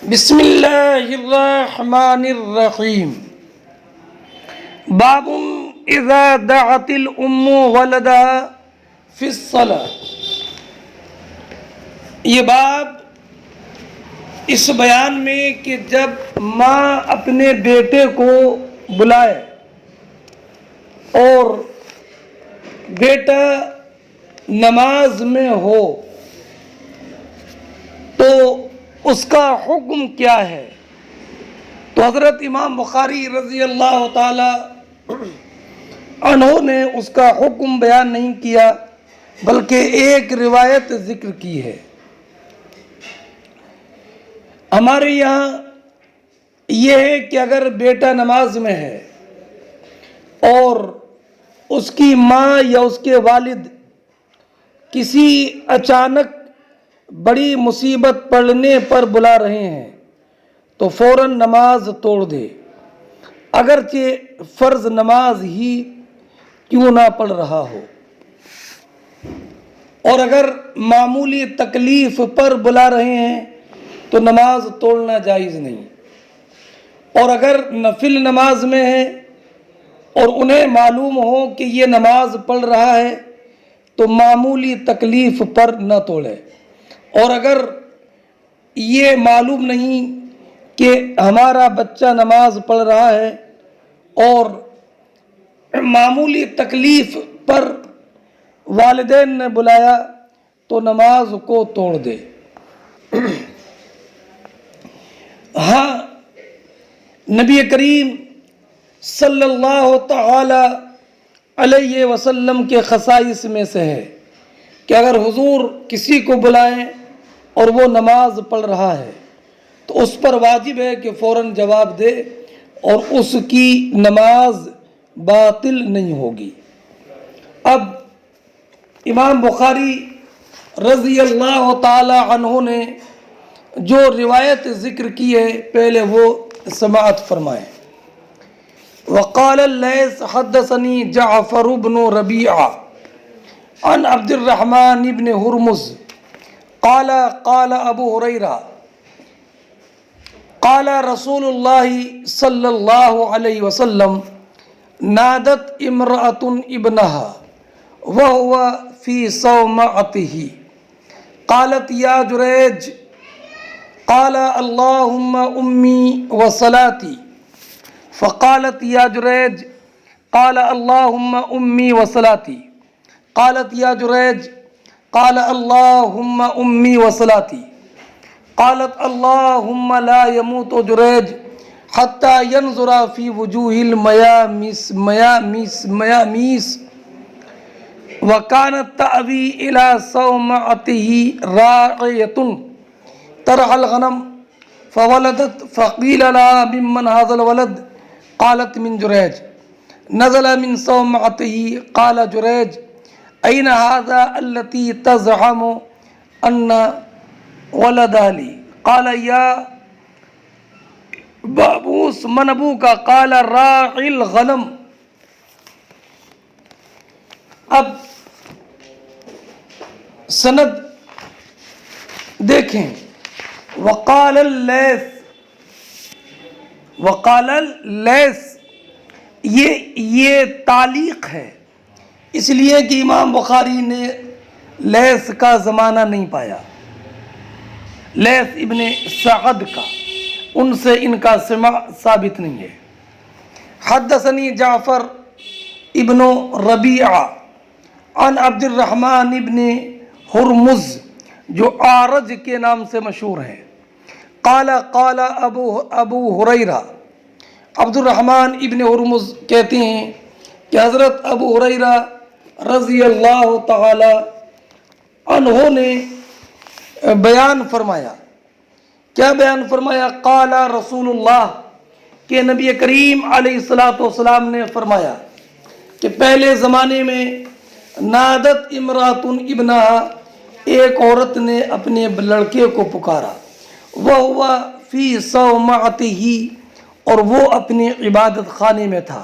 بسم اللہ الرحمن الرحیم باب اذا دعت الام ولدها فی الصلاة۔ یہ باب اس بیان میں کہ جب ماں اپنے بیٹے کو بلائے اور بیٹا نماز میں ہو تو اس کا حکم کیا ہے۔ تو حضرت امام بخاری رضی اللہ تعالی عنہ نے اس کا حکم بیان نہیں کیا بلکہ ایک روایت ذکر کی ہے۔ ہمارے یہاں یہ ہے کہ اگر بیٹا نماز میں ہے اور اس کی ماں یا اس کے والد کسی اچانک بڑی مصیبت پڑنے پر بلا رہے ہیں تو فوراً نماز توڑ دے، اگرچہ فرض نماز ہی کیوں نہ پڑھ رہا ہو۔ اور اگر معمولی تکلیف پر بلا رہے ہیں تو نماز توڑنا جائز نہیں۔ اور اگر نفل نماز میں ہے اور انہیں معلوم ہو کہ یہ نماز پڑھ رہا ہے تو معمولی تکلیف پر نہ توڑے۔ اور اگر یہ معلوم نہیں کہ ہمارا بچہ نماز پڑھ رہا ہے اور معمولی تکلیف پر والدین نے بلایا تو نماز کو توڑ دے۔ ہاں، نبی کریم صلی اللہ تعالی علیہ وسلم کے خصائص میں سے ہے کہ اگر حضور کسی کو بلائیں اور وہ نماز پڑھ رہا ہے تو اس پر واجب ہے کہ فوراً جواب دے اور اس کی نماز باطل نہیں ہوگی۔ اب امام بخاری رضی اللہ تعالی عنہ نے جو روایت ذکر کی ہے پہلے وہ سماعت فرمائیں۔ وقال اللیث حدثنی جعفر بن ربیعہ عن عبد الرحمن بن ہرمز قال قال ابو ہریرہ قال رسول اللہ صلی اللہ علیہ وسلم نادت امرأة ابنها وهو في صومعته قالت يا جريج قال اللهم أمي وصلاتي فقالت يا جريج قال اللهم أمي وصلاتي قالت يا جريج قال اللهم أمي وصلاتي قالت اللهم لا يموت جريج حتى ينظر في وجوه المياميس وكانت تأوي إلى صومعته راعية ترعى الغنم فولدت فقيل لها ممن هذا الولد قالت من جريج نزل من صومعته قال جريج أين هذا التي تزعم أن ولدها لي قال يا بابوس من أبوك قال راعي الغنم۔ اب سند دیکھیں۔ وقال اللیث یہ تعلیق ہے، اس لیے کہ امام بخاری نے لیث کا زمانہ نہیں پایا، لیث ابن سعد کا، ان سے ان کا سماع ثابت نہیں ہے۔ حدثنی جعفر ابن ربیعہ عن عبد الرحمن ابن ہرمز جو اعرج کے نام سے مشہور ہیں۔ قال قال ابو ہریرہ، عبد الرحمن ابن ہرمز کہتے ہیں کہ حضرت ابو ہریرہ رضی اللہ تعالی عنہ نے بیان فرمایا۔ کیا بیان فرمایا؟ قال رسول اللہ، کہ نبی کریم علیہ السلام نے فرمایا کہ پہلے زمانے میں نادت امرأۃ ابنہا، ایک عورت نے اپنے لڑکے کو پکارا، وہو فی صومعتہ، اور وہ اپنے عبادت خانے میں تھا۔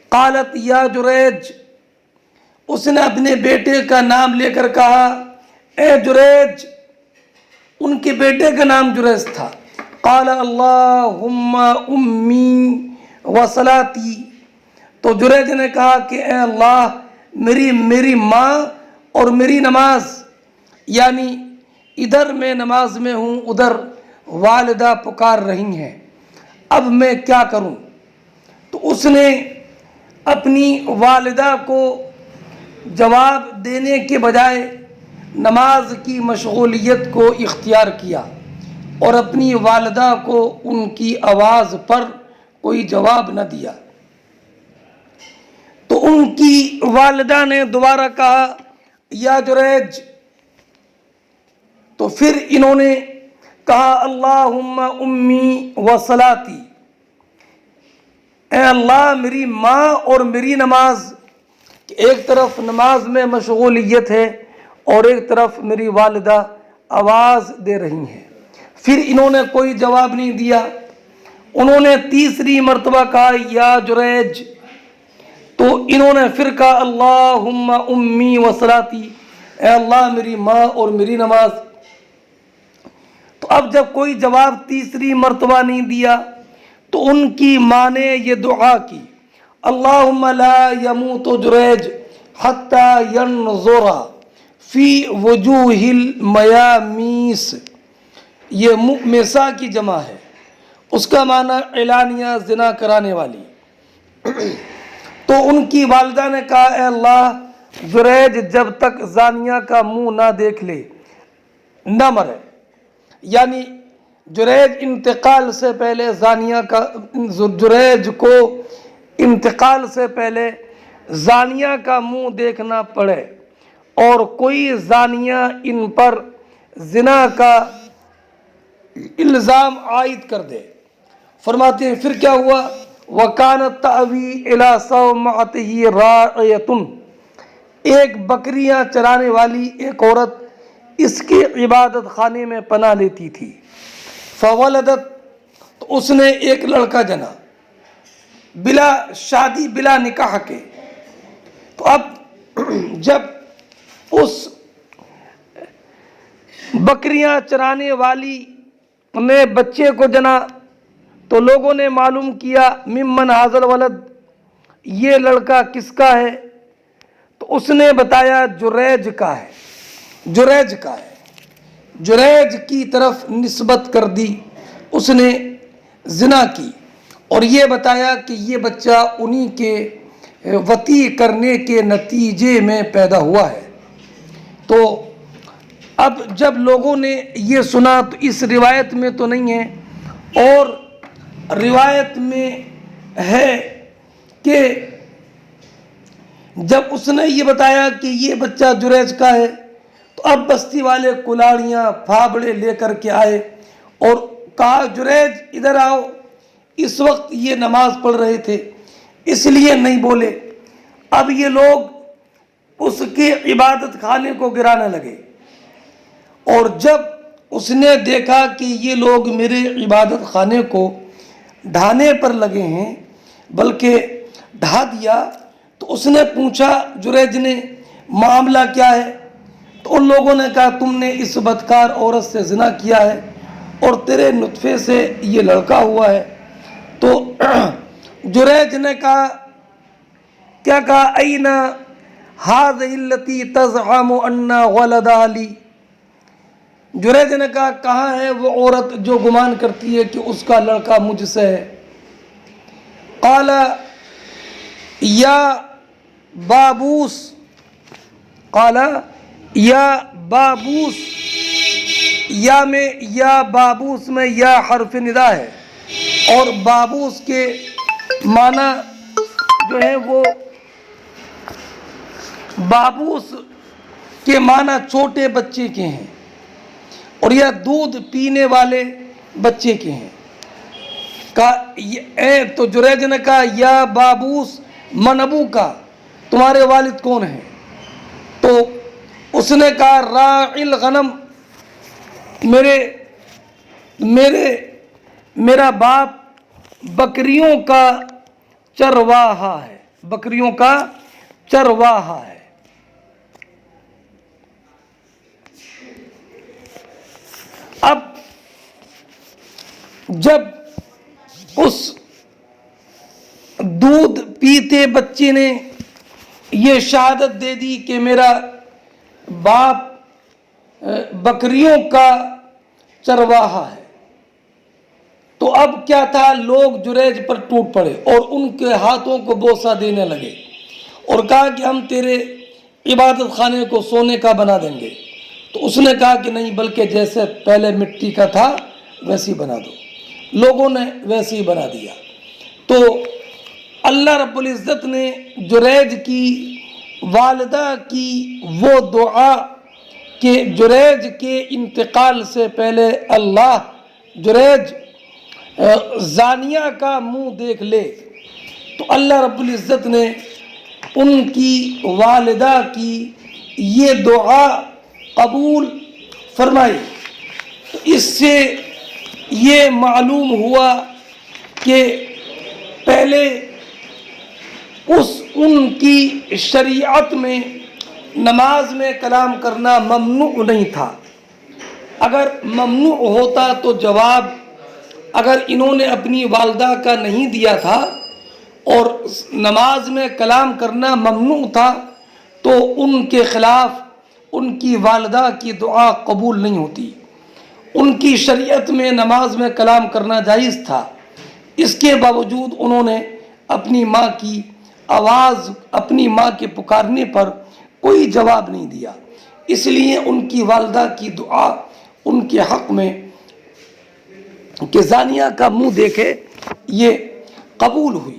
قالت یا جریج، اس نے اپنے بیٹے کا نام لے کر کہا اے جریج، ان کے بیٹے کا نام جریج تھا۔ قال اللہم امی وصلاتی، تو جریج نے کہا کہ اے اللہ میری ماں اور میری نماز، یعنی ادھر میں نماز میں ہوں، ادھر والدہ پکار رہی ہیں، اب میں کیا کروں؟ تو اس نے اپنی والدہ کو جواب دینے کے بجائے نماز کی مشغولیت کو اختیار کیا اور اپنی والدہ کو ان کی آواز پر کوئی جواب نہ دیا۔ تو ان کی والدہ نے دوبارہ کہا یا جریج، تو پھر انہوں نے کہا اللہم امی وصلاتی، اے اللہ میری ماں اور میری نماز، کہ ایک طرف نماز میں مشغولیت ہے اور ایک طرف میری والدہ آواز دے رہی ہیں۔ پھر انہوں نے کوئی جواب نہیں دیا۔ انہوں نے تیسری مرتبہ کہا یا جریج، تو انہوں نے پھر کہا اللہم امی وصلاتی، اے اللہ میری ماں اور میری نماز۔ تو اب جب کوئی جواب تیسری مرتبہ نہیں دیا تو ان کی ماں نے یہ دعا کی اللہم لا یموت جریج حتی ینظر فی وجوہ المیامیس، یہ مؤمسہ کی جمع ہے، اس کا معنی اعلانیہ زنا کرانے والی۔ تو ان کی والدہ نے کہا اے اللہ جریج جب تک زانیہ کا منہ نہ دیکھ لے نہ مرے، یعنی جریج انتقال سے پہلے جریج کو انتقال سے پہلے زانیہ کا منہ دیکھنا پڑے اور کوئی زانیہ ان پر زنا کا الزام عائد کر دے۔ فرماتے ہیں پھر کیا ہوا، وَكَانَتْ تَأْوِي إِلَىٰ صَوْمَعَتِهِ رَاعِيَةٌ، ایک بکریاں چرانے والی ایک عورت اس کے عبادت خانے میں پناہ لیتی تھی۔ فَوَلَدَتْ، تو اس نے ایک لڑکا جنا بلا شادی بلا نکاح کے۔ تو اب جب اس بکریاں چرانے والی نے بچے کو جنا تو لوگوں نے معلوم کیا ممن ھذا الولد، یہ لڑکا کس کا ہے؟ تو اس نے بتایا جریج کا ہے، جریج کا ہے، جریج کی طرف نسبت کر دی، اس نے زنا کی اور یہ بتایا کہ یہ بچہ انہی کے وطی کرنے کے نتیجے میں پیدا ہوا ہے۔ تو اب جب لوگوں نے یہ سنا تو اس روایت میں تو نہیں ہے، اور روایت میں ہے کہ جب اس نے یہ بتایا کہ یہ بچہ جریج کا ہے تو اب بستی والے کلاڑیاں پھاوڑے لے کر کے آئے اور کہا جریج ادھر آؤ، اس وقت یہ نماز پڑھ رہے تھے اس لیے نہیں بولے۔ اب یہ لوگ اس کے عبادت خانے کو گرانے لگے، اور جب اس نے دیکھا کہ یہ لوگ میرے عبادت خانے کو ڈھانے پر لگے ہیں، بلکہ ڈھا دیا، تو اس نے پوچھا جریج نے معاملہ کیا ہے؟ تو ان لوگوں نے کہا تم نے اس بدکار عورت سے زنا کیا ہے اور تیرے نطفے سے یہ لڑکا ہوا ہے۔ تو جریج نے کہا کیا کہا این ھذہ التی تزعم ان ولدھا لی، جریج نے کہا کہاں ہے وہ عورت جو گمان کرتی ہے کہ اس کا لڑکا مجھ سے ہے؟ قال یا بابوس، قال یا بابوس، یا بابوس میں یا حرف ندا ہے، اور بابوس کے معنی جو ہے وہ بابوس کے معنی چھوٹے بچے کے ہیں، اور یہ دودھ پینے والے بچے کے ہیں۔ تو جریج نے کہا یا بابوس من ابو کا، تمہارے والد کون ہیں؟ تو اس نے کہا راعی الغنم، میرا باپ بکریوں کا چرواہا ہے، بکریوں کا چرواہا ہے۔ اب جب اس دودھ پیتے بچے نے یہ شہادت دے دی کہ میرا باپ بکریوں کا چرواہا ہے، تو اب کیا تھا، لوگ جریج پر ٹوٹ پڑے اور ان کے ہاتھوں کو بوسہ دینے لگے اور کہا کہ ہم تیرے عبادت خانے کو سونے کا بنا دیں گے۔ تو اس نے کہا کہ نہیں، بلکہ جیسے پہلے مٹی کا تھا ویسی بنا دو۔ لوگوں نے ویسے ہی بنا دیا۔ تو اللہ رب العزت نے جریج کی والدہ کی وہ دعا کہ جریج کے انتقال سے پہلے اللہ جریج زانیہ کا منہ دیکھ لے، تو اللہ رب العزت نے ان کی والدہ کی یہ دعا قبول فرمائی۔ تو اس سے یہ معلوم ہوا کہ پہلے ان کی شریعت میں نماز میں کلام کرنا ممنوع نہیں تھا۔ اگر ممنوع ہوتا تو جواب اگر انہوں نے اپنی والدہ کا نہیں دیا تھا اور نماز میں کلام کرنا ممنوع تھا تو ان کے خلاف ان کی والدہ کی دعا قبول نہیں ہوتی۔ ان کی شریعت میں نماز میں کلام کرنا جائز تھا، اس کے باوجود انہوں نے اپنی ماں کی آواز، اپنی ماں کے پکارنے پر کوئی جواب نہیں دیا، اس لیے ان کی والدہ کی دعا ان کے حق میں کہ زانیہ کا منہ دیکھے یہ قبول ہوئی۔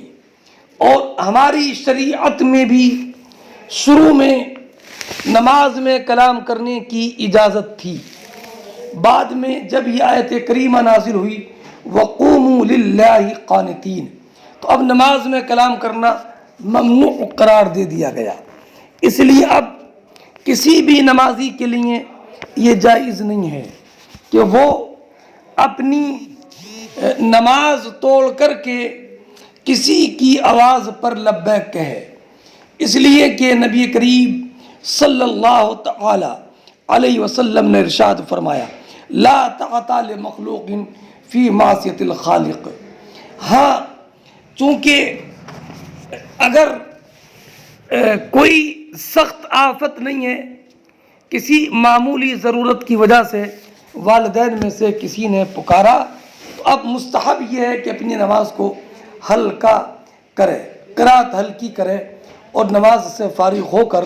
اور ہماری شریعت میں بھی شروع میں نماز میں کلام کرنے کی اجازت تھی، بعد میں جب یہ آیت کریمہ نازل ہوئی وَقُومُوا لِلَّهِ قَانِتِينَ، تو اب نماز میں کلام کرنا ممنوع قرار دے دیا گیا۔ اس لیے اب کسی بھی نمازی کے لیے یہ جائز نہیں ہے کہ وہ اپنی نماز توڑ کر کے کسی کی آواز پر لبیک کہے، اس لیے کہ نبی کریم صلی اللہ تعالی علیہ وسلم نے ارشاد فرمایا لا طاعۃ لمخلوق فی معصیۃ الخالق۔ ہاں، چونکہ اگر کوئی سخت آفت نہیں ہے، کسی معمولی ضرورت کی وجہ سے والدین میں سے کسی نے پکارا، تو اب مستحب یہ ہے کہ اپنی نماز کو ہلکا کرے، قرات ہلکی کرے اور نماز سے فارغ ہو کر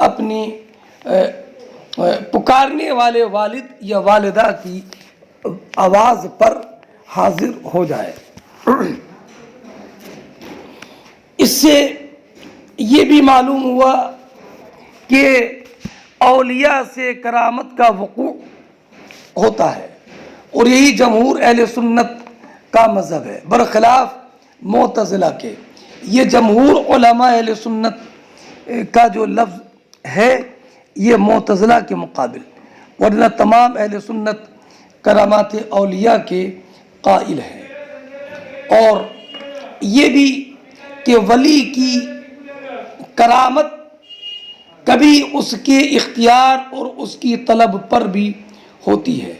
اپنی پکارنے والے والد یا والدہ کی آواز پر حاضر ہو جائے۔ اس سے یہ بھی معلوم ہوا کہ اولیاء سے کرامت کا وقوع ہوتا ہے، اور یہی جمہور اہل سنت کا مذہب ہے، برخلاف معتزلہ کے۔ یہ جمہور علماء اہل سنت کا جو لفظ ہے یہ معتزلہ کے مقابل، ورنہ تمام اہل سنت کرامات اولیاء کے قائل ہیں۔ اور یہ بھی کہ ولی کی کرامت کبھی اس کے اختیار اور اس کی طلب پر بھی ہوتی ہے۔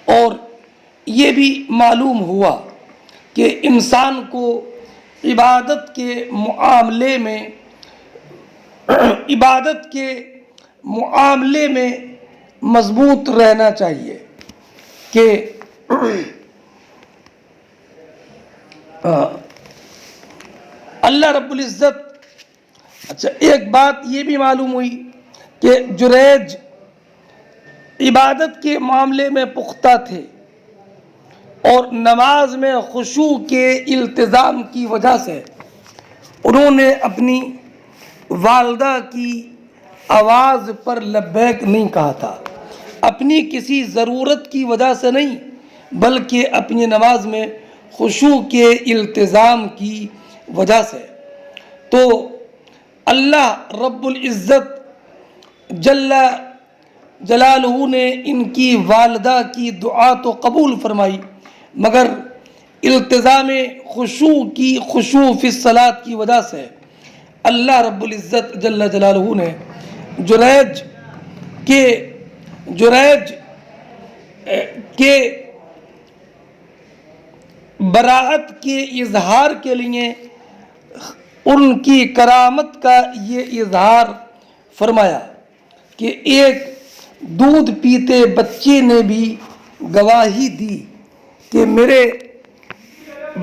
اور یہ بھی معلوم ہوا کہ انسان کو عبادت کے معاملے میں مضبوط رہنا چاہیے کہ اللہ رب العزت۔ اچھا، ایک بات یہ بھی معلوم ہوئی کہ جریج عبادت کے معاملے میں پختہ تھے اور نماز میں خشوع کے التزام کی وجہ سے انہوں نے اپنی والدہ کی آواز پر لبیک نہیں کہا تھا، اپنی کسی ضرورت کی وجہ سے نہیں بلکہ اپنی نماز میں خشوع کے التزام کی وجہ سے۔ تو اللہ رب العزت جل جلالہ نے ان کی والدہ کی دعا تو قبول فرمائی، مگر التزام خشوع فی الصلاۃ کی وجہ سے اللہ رب العزت جل جلالہ نے جریج کے براعت کے اظہار کے لیے ان کی کرامت کا یہ اظہار فرمایا کہ ایک دودھ پیتے بچے نے بھی گواہی دی کہ میرے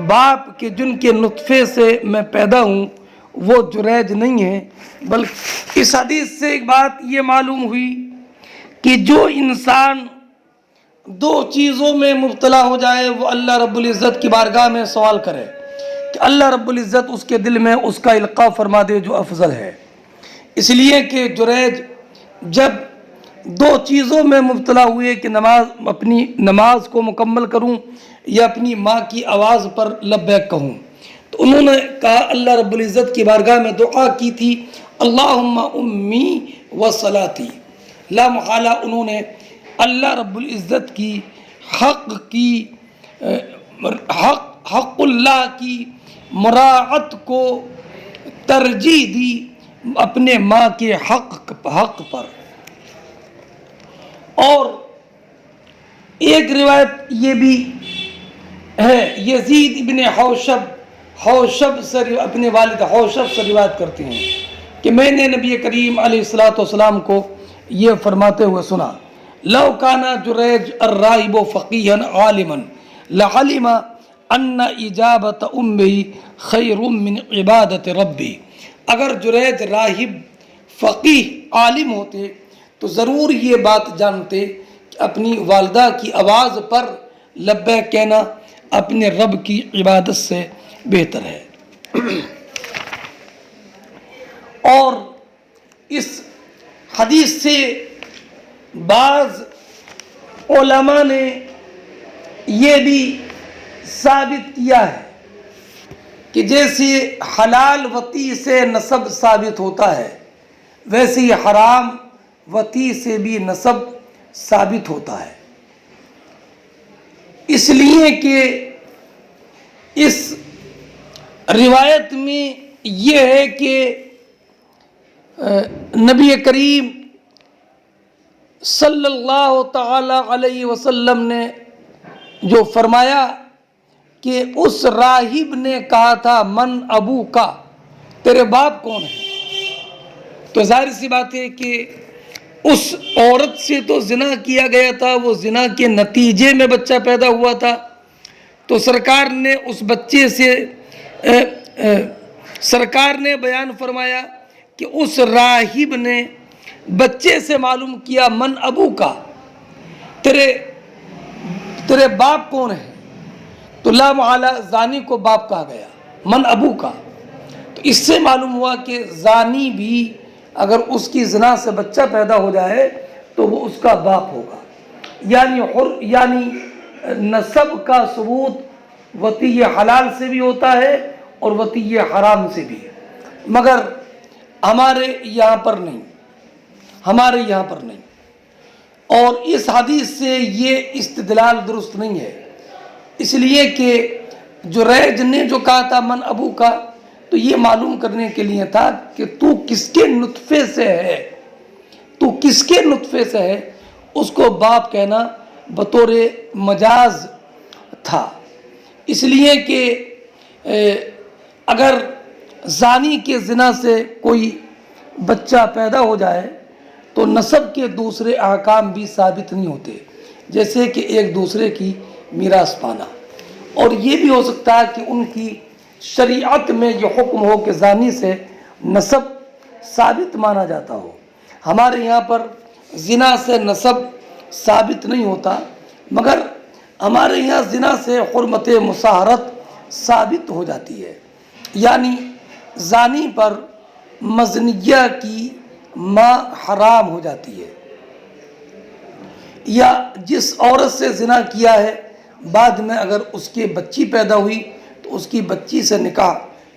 باپ کے جن کے نطفے سے میں پیدا ہوں وہ جریج نہیں ہے۔ بلکہ اس حدیث سے ایک بات یہ معلوم ہوئی کہ جو انسان دو چیزوں میں مبتلا ہو جائے وہ اللہ رب العزت کی بارگاہ میں سوال کرے کہ اللہ رب العزت اس کے دل میں اس کا القاء فرما دے جو افضل ہے۔ اس لیے کہ جریج جب دو چیزوں میں مبتلا ہوئے کہ اپنی نماز کو مکمل کروں یا اپنی ماں کی آواز پر لبیک کہوں، تو انہوں نے کہا اللہ رب العزت کی بارگاہ میں دعا کی تھی اللہم امی و صلاتی، لا محالہ انہوں نے اللہ رب العزت کی حق اللہ کی مراعات کو ترجیح دی اپنے ماں کے حق پر۔ اور ایک روایت یہ بھی ہے، یزید ابن حوشب سے اپنے والد حوشب سے روایت کرتے ہیں کہ میں نے نبی کریم علیہ السلام کو یہ فرماتے ہوئے سنا لو کان جریج الراہب فقیہا عالما لعلم ان اجابت امی خیر من عبادت ربی، اگر جریج راہب فقیہ عالم ہوتے تو ضرور یہ بات جانتے کہ اپنی والدہ کی آواز پر لبیک کہنا اپنے رب کی عبادت سے بہتر ہے۔ اور اس حدیث سے بعض علماء نے یہ بھی ثابت کیا ہے کہ جیسے حلال وطی سے نسب ثابت ہوتا ہے ویسے ہی حرام وطی سے بھی نسب ثابت ہوتا ہے، اس لیے کہ اس روایت میں یہ ہے کہ نبی کریم صلی اللہ تعالی علیہ وسلم نے جو فرمایا کہ اس راہب نے کہا تھا من ابو کا، تیرے باپ کون ہے؟ تو ظاہر سی بات ہے کہ اس عورت سے تو زنا کیا گیا تھا، وہ زنا کے نتیجے میں بچہ پیدا ہوا تھا، تو سرکار نے اس بچے سے سرکار نے بیان فرمایا کہ اس راہب نے بچے سے معلوم کیا من ابو کا، تیرے باپ کون ہے؟ تو لا محالہ زانی کو باپ کہا گیا، من ابو کا۔ تو اس سے معلوم ہوا کہ زانی بھی اگر اس کی زنا سے بچہ پیدا ہو جائے تو وہ اس کا باپ ہوگا، یعنی نسب کا ثبوت وطی حلال سے بھی ہوتا ہے اور وطی حرام سے بھی، مگر ہمارے یہاں پر نہیں۔ اور اس حدیث سے یہ استدلال درست نہیں ہے، اس لیے کہ جریج نے جو کہا تھا من ابو کا تو یہ معلوم کرنے کے لیے تھا کہ تو کس کے نطفے سے ہے، اس کو باپ کہنا بطور مجاز تھا، اس لیے کہ اگر زانی کے زنا سے کوئی بچہ پیدا ہو جائے تو نسب کے دوسرے احکام بھی ثابت نہیں ہوتے، جیسے کہ ایک دوسرے کی میراث پانا، اور یہ بھی ہو سکتا ہے کہ ان کی شریعت میں یہ حکم ہو کہ زانی سے نسب ثابت مانا جاتا ہو۔ ہمارے یہاں پر زنا سے نسب ثابت نہیں ہوتا، مگر ہمارے یہاں زنا سے حرمت مصاہرت ثابت ہو جاتی ہے، یعنی زانی پر مزنیہ کی ماں حرام ہو جاتی ہے، یا جس عورت سے زنا کیا ہے بعد میں اگر اس کے بچی پیدا ہوئی تو اس کی بچی سے نکاح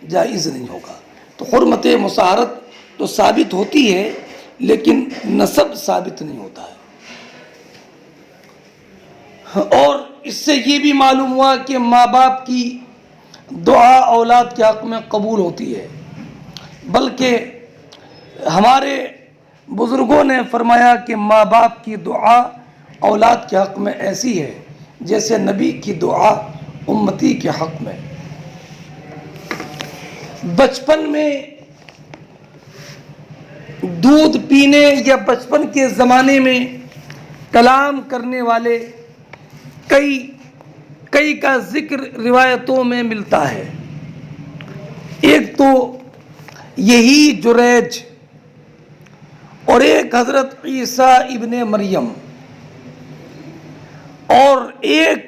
جائز نہیں ہوگا۔ تو حرمت مصاہرت تو ثابت ہوتی ہے لیکن نسب ثابت نہیں ہوتا ہے۔ اور اس سے یہ بھی معلوم ہوا کہ ماں باپ کی دعا اولاد کے حق میں قبول ہوتی ہے، بلکہ ہمارے بزرگوں نے فرمایا کہ ماں باپ کی دعا اولاد کے حق میں ایسی ہے جیسے نبی کی دعا امتی کے حق میں۔ بچپن میں دودھ پینے یا بچپن کے زمانے میں کلام کرنے والے کئی کا ذکر روایتوں میں ملتا ہے۔ ایک تو یہی جریج اور ایک حضرت عیسیٰ ابن مریم اور ایک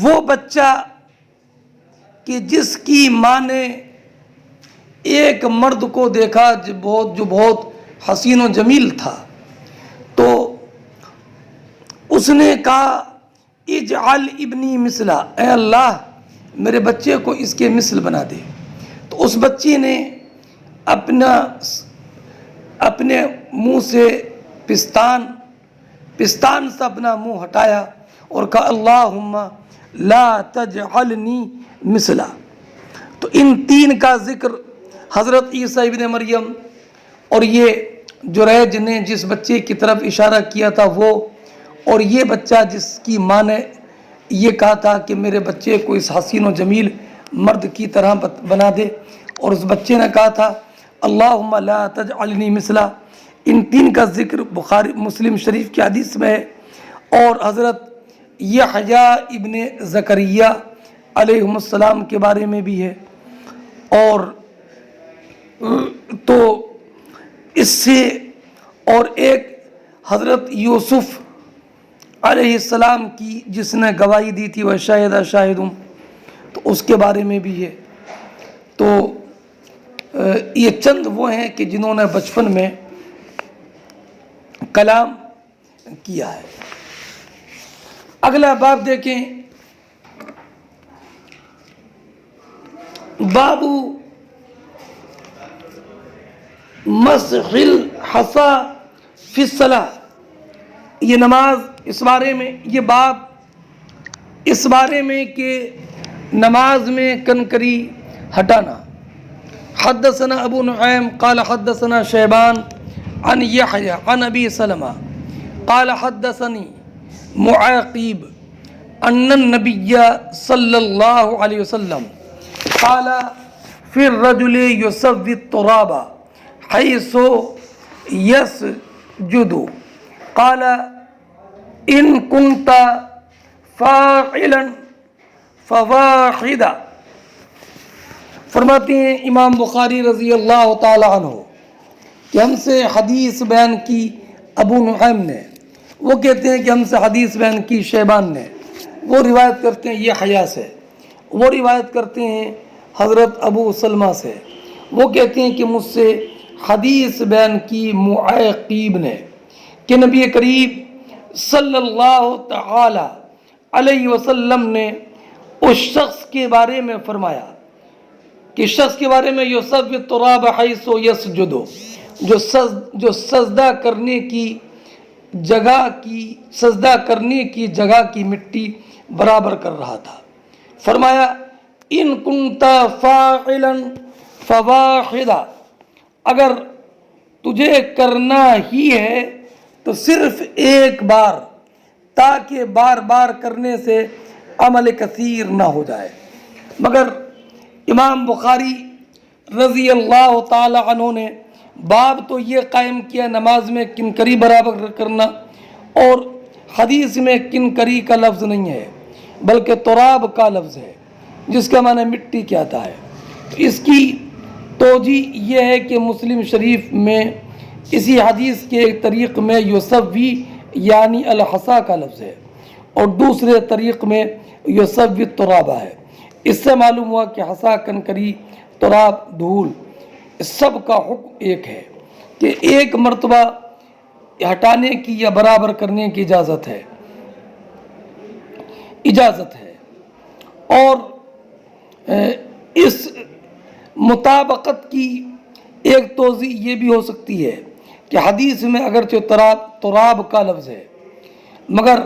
وہ بچہ کہ جس کی ماں نے ایک مرد کو دیکھا جو بہت حسین و جمیل تھا، تو اس نے کہا اجعل ابنی مثلا، اے اللہ میرے بچے کو اس کے مثل بنا دے۔ تو اس بچی نے اپنے منہ سے پستان سے اپنا منہ ہٹایا اور کہا اللہم لا تجعلنی مثلا۔ تو ان تین کا ذکر حضرت عیسیٰ ابن مریم اور یہ جریج نے جس بچے کی طرف اشارہ کیا تھا وہ، اور یہ بچہ جس کی ماں نے یہ کہا تھا کہ میرے بچے کو اس حسین و جمیل مرد کی طرح بنا دے، اور اس بچے نے کہا تھا اللہم لا تجعلنی مثلا۔ ان تین کا ذکر بخاری مسلم شریف کی حدیث میں ہے، اور حضرت یحییٰ ابن زکریا علیہ السلام کے بارے میں بھی ہے۔ اور تو اس سے اور ایک حضرت یوسف علیہ السلام کی جس نے گواہی دی تھی وہ شاہد ہوں، تو اس کے بارے میں بھی ہے۔ تو یہ چند وہ ہیں کہ جنہوں نے بچپن میں کلام کیا ہے۔ اگلا باب دیکھیں، باب مسح الحصى فی الصلاۃ۔ یہ نماز اس بارے میں، یہ باب اس بارے میں کہ نماز میں کنکری ہٹانا۔ حدثنا ابو نعیم قال حدثنا شیبان عن یحییٰ عن ابی سلمہ قال حدثنی معاقب ان النبی صلی اللہ علیہ وسلم قال فی الرجل یسوی التراب حیث یسجد قال ان کنت فاعلا فواحدا۔ فرماتے ہیں امام بخاری رضی اللہ تعالی عنہ کہ ہم سے حدیث بیان کی ابو نعیم نے، وہ کہتے ہیں کہ ہم سے حدیث بیان کی شیبان نے، وہ روایت کرتے ہیں یحییٰ سے، وہ روایت کرتے ہیں حضرت ابو سلمہ سے، وہ کہتے ہیں کہ مجھ سے حدیث بیان کی معاقب نے کہ نبی کریم صلی اللہ تعالی علیہ وسلم نے اس شخص کے بارے میں فرمایا کہ شخص کے بارے میں یسوی التراب حیث یسجد، جو سجدہ کرنے کی جگہ کی مٹی برابر کر رہا تھا۔ فرمایا ان کنت فاعلا فواحدا، اگر تجھے کرنا ہی ہے تو صرف ایک بار، تاکہ بار بار کرنے سے عمل کثیر نہ ہو جائے۔ مگر امام بخاری رضی اللہ تعالی عنہ نے باب تو یہ قائم کیا نماز میں کنکری برابر کرنا، اور حدیث میں کنکری کا لفظ نہیں ہے بلکہ تراب کا لفظ ہے جس کا معنی مٹی کہتا ہے۔ اس کی توجیہ یہ ہے کہ مسلم شریف میں اسی حدیث کے طریق میں یسوی یعنی الحصا کا لفظ ہے، اور دوسرے طریق میں یسوی التراب ہے۔ اس سے معلوم ہوا کہ حصا، کنکری، تراب، دھول، سب کا حکم ایک ہے کہ ایک مرتبہ ہٹانے کی یا برابر کرنے کی اجازت ہے۔ اور اس مطابقت کی ایک توضیح یہ بھی ہو سکتی ہے کہ حدیث میں اگرچہ تراب کا لفظ ہے، مگر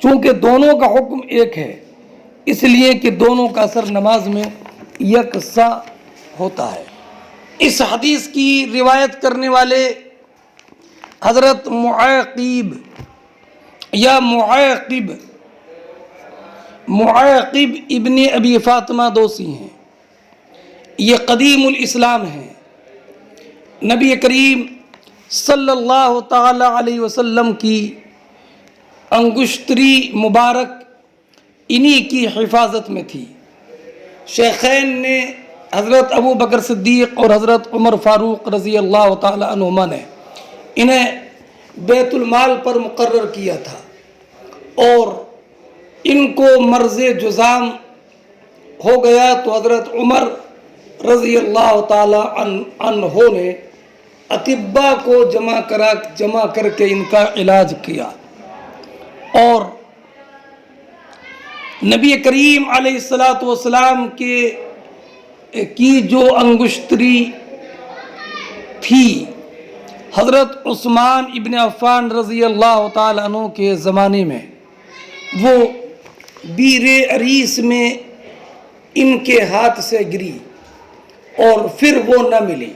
چونکہ دونوں کا حکم ایک ہے، اس لیے کہ دونوں کا اثر نماز میں یکساں ہوتا ہے۔ اس حدیث کی روایت کرنے والے حضرت معاقب معاقب ابن ابی فاطمہ دوسی ہیں، یہ قدیم الاسلام ہیں، نبی کریم صلی اللہ تعالی علیہ وسلم کی انگشتری مبارک انہی کی حفاظت میں تھی۔ شیخین نے حضرت ابو بکر صدیق اور حضرت عمر فاروق رضی اللہ تعالی عنہما نے انہیں بیت المال پر مقرر کیا تھا، اور ان کو مرض جذام ہو گیا تو حضرت عمر رضی اللہ تعالی عنہ نے اطباء کو جمع کر کے ان کا علاج کیا، اور نبی کریم علیہ السلام کی جو انگشتری تھی حضرت عثمان ابن عفان رضی اللہ تعالیٰ عنہ کے زمانے میں، وہ بیر عریس میں ان کے ہاتھ سے گری اور پھر وہ نہ ملی۔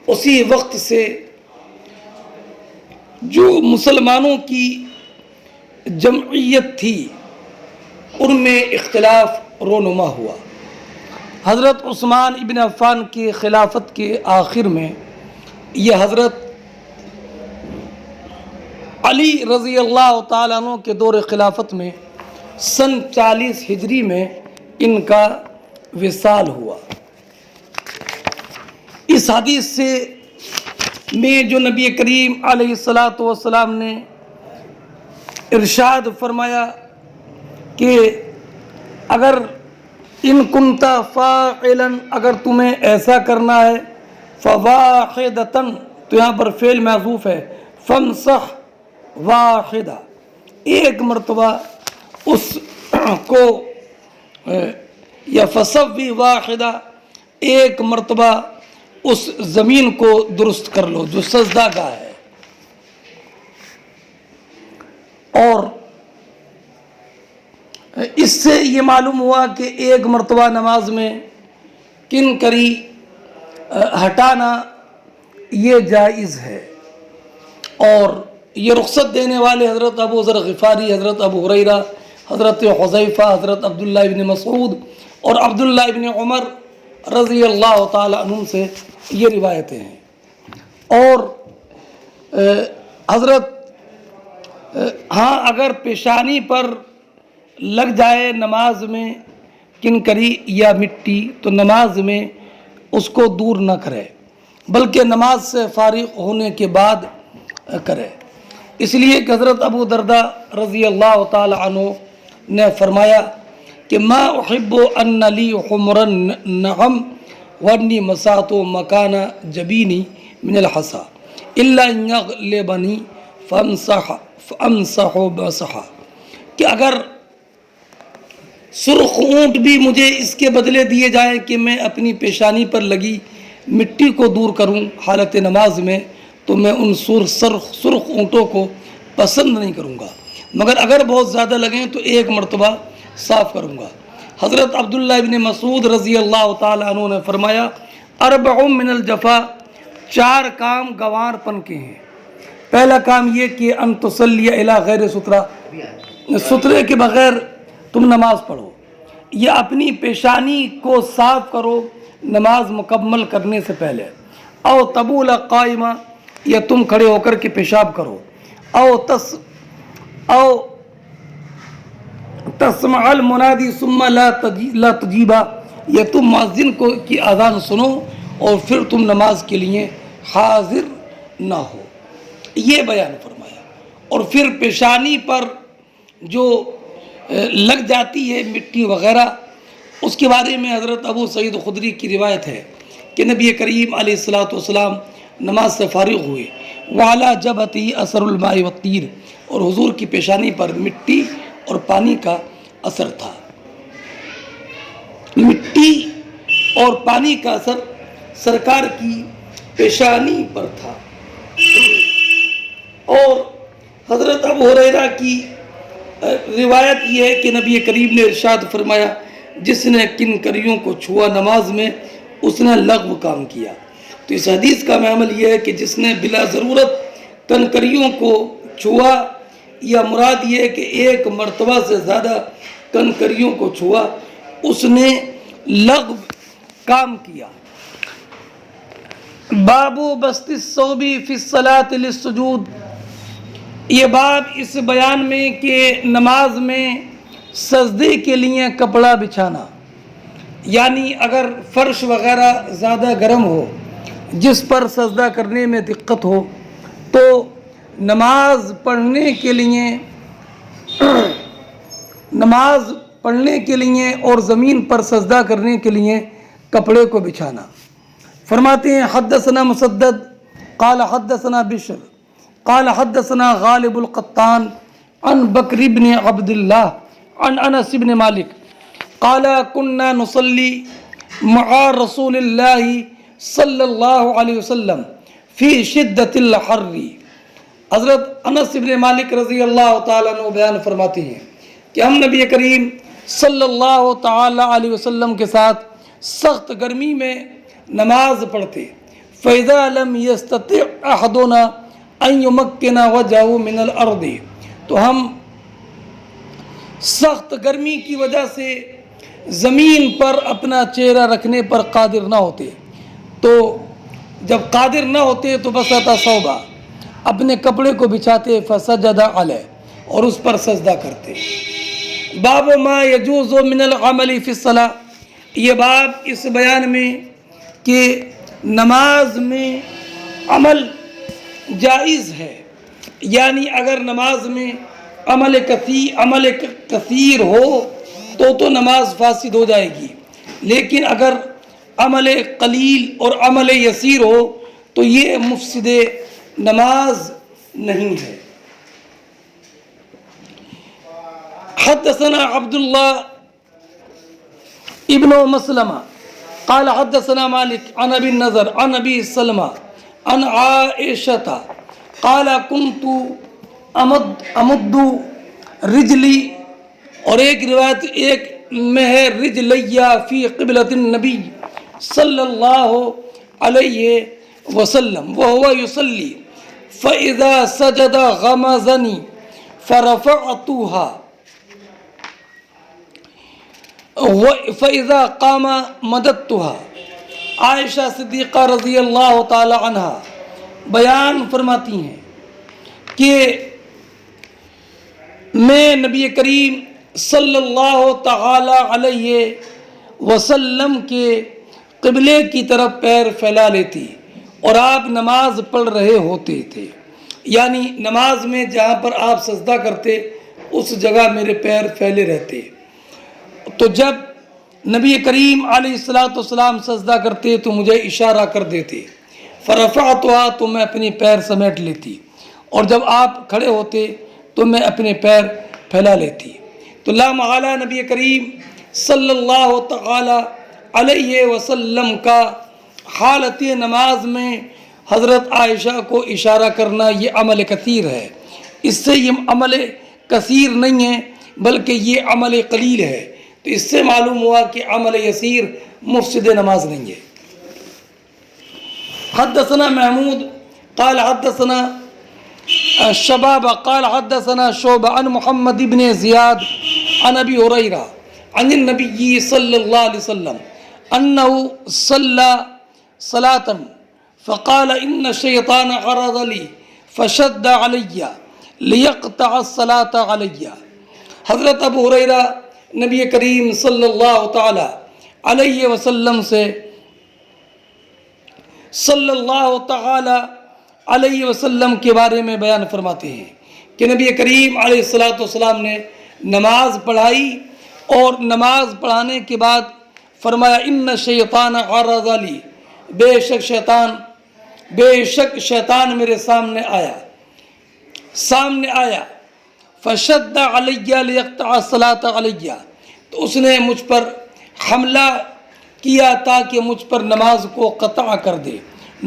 اسی وقت سے جو مسلمانوں کی جمعیت تھی ان میں اختلاف رونما ہوا۔ حضرت عثمان ابن عفان کی خلافت کے آخر میں یہ حضرت علی رضی اللہ تعالیٰ عنہ کے دور خلافت میں سن 40 ہجری میں ان کا وصال ہوا۔ اس حدیث سے میں جو نبی کریم علیہ السلام نے ارشاد فرمایا کہ اگر ان کنتا فاعلا، اگر تمہیں ایسا کرنا ہے، فواحدتن، تو یہاں پر فعل محذوف ہے، فامسح واحدہ، ایک مرتبہ اس کو، یا فسوی واحدہ، ایک مرتبہ اس زمین کو درست کر لو جو سجدہ گاہ ہے۔ اور اس سے یہ معلوم ہوا کہ ایک مرتبہ نماز میں کنکری ہٹانا یہ جائز ہے، اور یہ رخصت دینے والے حضرت ابو ذر غفاری، حضرت ابو ہریرہ، حضرت حذیفہ، حضرت عبداللہ ابن مسعود اور عبداللہ ابن عمر رضی اللہ تعالی عنہم سے یہ روایتیں ہیں۔ اور حضرت اگر پیشانی پر لگ جائے نماز میں کنکری یا مٹی تو نماز میں اس کو دور نہ کرے، بلکہ نماز سے فارغ ہونے کے بعد کرے، اس لیے کہ حضرت ابو درداء رضی اللہ تعالی عنہ نے فرمایا کہ ما احب ان لی حمر النعم وانی مسات مکان جبینی من الحصى الا ان یغلبنی فامسح بمسحا، کہ اگر سرخ اونٹ بھی مجھے اس کے بدلے دیے جائیں کہ میں اپنی پیشانی پر لگی مٹی کو دور کروں حالت نماز میں، تو میں ان سرخ اونٹوں کو پسند نہیں کروں گا، مگر اگر بہت زیادہ لگیں تو ایک مرتبہ صاف کروں گا۔ حضرت عبداللہ ابن مسعود رضی اللہ تعالی عنہ نے فرمایا اربع من الجفا، 4 کام گوار پن کے ہیں۔ پہلا کام یہ کہ ان تصلی الی غیر سترہ، سترے کے بغیر تم نماز پڑھو، یا اپنی پیشانی کو صاف کرو نماز مکمل کرنے سے پہلے، او تبول قائمہ، یا تم کھڑے ہو کر کے پیشاب کرو، او تسمع المنادی ثم لا تجیبا، یا تم مؤذن کی اذان سنو اور پھر تم نماز کے لیے حاضر نہ ہو، یہ بیان فرمایا۔ اور پھر پیشانی پر جو لگ جاتی ہے مٹی وغیرہ، اس کے بارے میں حضرت ابو سعید خدری کی روایت ہے کہ نبی کریم علیہ السلام نماز سے فارغ ہوئے، وعلی جبہتہ اثر الماء والطین، اور حضور کی پیشانی پر مٹی اور پانی کا اثر تھا۔ مٹی اور پانی کا اثر سرکار کی پیشانی پر تھا۔ اور حضرت ابو ہریرہ کی روایت یہ ہے کہ نبی کریم نے ارشاد فرمایا جس نے کنکریوں کو چھوا نماز میں اس نے لغو کام کیا۔ تو اس حدیث کا عمل یہ ہے کہ جس نے بلا ضرورت کنکریوں کو چھوا، یا مراد یہ ہے کہ ایک مرتبہ سے زیادہ کنکریوں کو چھوا، اس نے لغو کام کیا۔ باب بسط الثوب فی الصلاۃ للسجود، یہ باب اس بیان میں کہ نماز میں سجدے کے لیے کپڑا بچھانا، یعنی اگر فرش وغیرہ زیادہ گرم ہو جس پر سجدہ کرنے میں دقت ہو تو نماز پڑھنے کے لیے اور زمین پر سجدہ کرنے کے لیے کپڑے کو بچھانا۔ فرماتے ہیں حدثنا مسدد قال حدثنا بشر قال حدثنا غالب القطان عن بکر بن عبد اللہ عن انس بن مالک قال كنا نصلي مع رسول الله صلی اللہ علیہ وسلم فی شدت الحر۔ حضرت انس بن مالک رضی اللہ تعالیٰ عنہ بیان فرماتے ہیں کہ ہم نبی کریم صلی اللہ تعالیٰ علیہ وسلم کے ساتھ سخت گرمی میں نماز پڑھتے۔ فَإِذَا لَمْ يَسْتَطِعْ أَحَدُنَا أَن يُمَكِّنَ وَجْهَهُ مِنَ الْأَرْضِ، تو ہم سخت گرمی کی وجہ سے زمین پر اپنا چہرہ رکھنے پر قادر نہ ہوتے، تو جب قادر نہ ہوتے تو بسط ثوبا، اپنے کپڑے کو بچھاتے، فسجد علیہ، اور اس پر سجدہ کرتے۔ باب ما یجوز من العمل فی الصلاۃ، یہ باب اس بیان میں کہ نماز میں عمل جائز ہے، یعنی اگر نماز میں عمل کثیر ہو تو نماز فاسد ہو جائے گی، لیکن اگر عمل قلیل اور عمل یسیر ہو تو یہ مفسد نماز نہیں ہے۔ حدثنا عبداللہ ابن مسلمہ قال حدثنا مالک عن ابی النضر عن ابی سلمہ عن عائشہ قال كنت امد رجلی، اور ایک روایت ایک میں ہے رجلیہ فی قبلۃ النبی صلی اللہ علیہ وسلم وهو يصلي فإذا سجد غمزني فرفعتها فإذا قام مددتها۔ عائشہ صدیقہ رضی اللہ تعالی عنہ بیان فرماتی ہیں کہ میں نبی کریم صلی اللہ تعالی علیہ وسلم کے قبلے کی طرف پیر پھیلا لیتی اور آپ نماز پڑھ رہے ہوتے تھے، یعنی نماز میں جہاں پر آپ سجدہ کرتے اس جگہ میرے پیر پھیلے رہتے، تو جب نبی کریم علیہ السلام سجدہ کرتے تو مجھے اشارہ کر دیتے، فرفعتها، تو میں اپنی پیر سمیٹ لیتی، اور جب آپ کھڑے ہوتے تو میں اپنے پیر پھیلا لیتی۔ تو لا محالہ نبی کریم صلی اللہ تعالی علیہ وسلم کا حالت نماز میں حضرت عائشہ کو اشارہ کرنا یہ عمل کثیر ہے، اس سے یہ عمل کثیر نہیں ہے بلکہ یہ عمل قلیل ہے، تو اس سے معلوم ہوا کہ عمل یسیر مفسد نماز نہیں ہے۔ حدثنا محمود قال حدثنا شباب قال حدثنا شعبہ عن محمد بن زیاد عن ابی ہریرہ عن النبی صلی اللہ علیہ وسلم انه صلی صلاة فقال ان الشیطان عرض لی فشد علی لیقطع الصلاة علی۔ حضرت ابو ہریرہ نبی کریم صلی اللہ تعالی علیہ وسلم سے صلی اللہ تعالی علیہ وسلم کے بارے میں بیان فرماتے ہیں کہ نبی کریم علیہ السلام نے نماز پڑھائی، اور نماز پڑھانے کے بعد فرمایا ان الشیطان عرض لی، بے شک شیطان میرے سامنے آیا فشد علی لیقطع الصلاۃ علی، تو اس نے مجھ پر حملہ کیا تاکہ مجھ پر نماز کو قطع کر دے،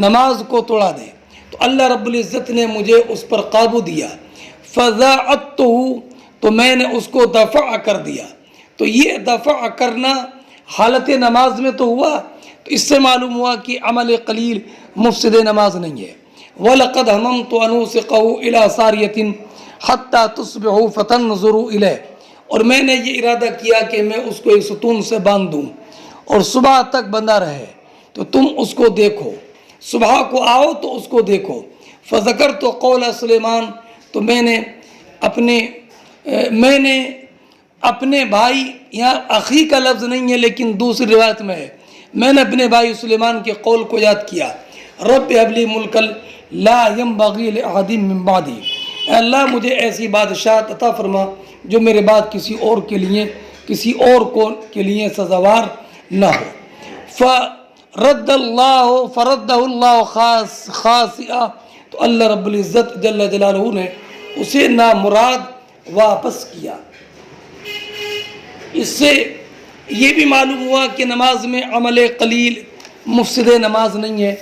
نماز کو توڑا دے، تو اللہ رب العزت نے مجھے اس پر قابو دیا، فضاعتہ، تو میں نے اس کو دفع کر دیا۔ تو یہ دفع کرنا حالت نماز میں تو ہوا، تو اس سے معلوم ہوا کہ عمل قلیل مفسد نماز نہیں ہے۔ وَلَقَدْ هَمَمْتُ أَنْ أُوثِقَهُ إِلَى سَارِيَةٍ حَتَّى تُصْبِحُوا فَتَنْظُرُوا إِلَيْهِ، اور میں نے یہ ارادہ کیا کہ میں اس کو ایک ستون سے باندھ دوں اور صبح تک بندہ رہے، تو تم اس کو دیکھو، صبح کو آؤ تو اس کو دیکھو۔ فذکرت قول سلیمان، تو میں نے اپنے بھائی، یہاں اخی کا لفظ نہیں ہے لیکن دوسری روایت میں ہے، میں نے اپنے بھائی سلیمان کے قول کو یاد کیا، رب هب لی ملکا لا ينبغی لأحد من بعدی، اے اللہ مجھے ایسی بادشاہت عطا فرما جو میرے بعد کسی اور کے لیے سزاوار نہ ہو۔ فرده اللہ خاسئا، تو اللہ رب العزت جل جلالہ نے اسے نامراد واپس کیا۔ اس سے یہ بھی معلوم ہوا کہ نماز میں عمل قلیل مفسد نماز نہیں ہے۔